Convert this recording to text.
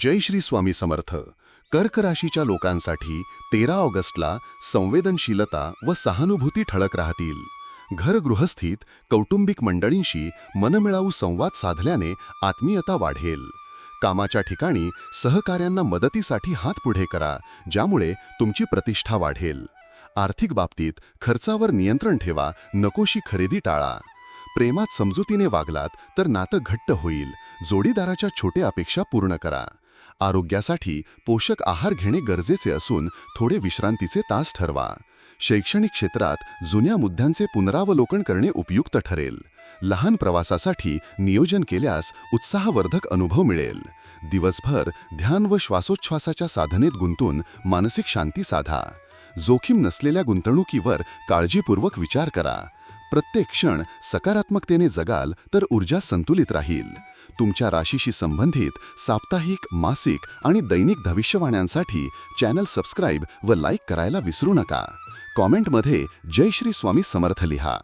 जय श्री स्वामी समर्थ. कर्क राशीच्या लोकांसाठी 13 ऑगस्टला संवेदनशीलता व सहानुभूती ठळक राहतील. घर गृहस्थीत कौटुंबिक मंडळींशी मनमिळावू संवाद साधल्याने आत्मीयता वाढेल. कामाच्या ठिकाणी सहकाऱ्यांना मदतीसाठी हात पुढे करा, ज्यामुळे तुमची प्रतिष्ठा वाढेल. आर्थिक बाबतीत खर्चावर नियंत्रण ठेवा, नकोशी खरेदी टाळा. प्रेमात समजुतीने वागलात तर नातं घट्ट होईल. जोडीदाराच्या छोट्या अपेक्षा पूर्ण करा. आरोग्यासाठी पोषक आहार घेणे गरजेचे असून थोडे विश्रांतीचे तास ठरवा. शैक्षणिक क्षेत्रात जुन्या मुद्द्यांचे पुनरावलोकन करणे उपयुक्त ठरेल. लहान प्रवासासाठी नियोजन केल्यास उत्साहवर्धक अनुभव मिळेल. दिवसभर ध्यान व श्वासोच्छवासाच्या साधनेत गुंतून मानसिक शांती साधा. जोखीम नसलेल्या गुंतवणुकीवर काळजीपूर्वक विचार करा. प्रत्येक क्षण सकारात्मकतेने जगाल तर ऊर्जा संतुलित राहील. तुमच्या राशीशी संबंधित साप्ताहिक, मासिक आणि दैनिक भविष्यवाण्यांसाठी चॅनल सबस्क्राईब व लाईक करायला विसरू नका. कॉमेंटमध्ये जय श्री स्वामी समर्थ लिहा.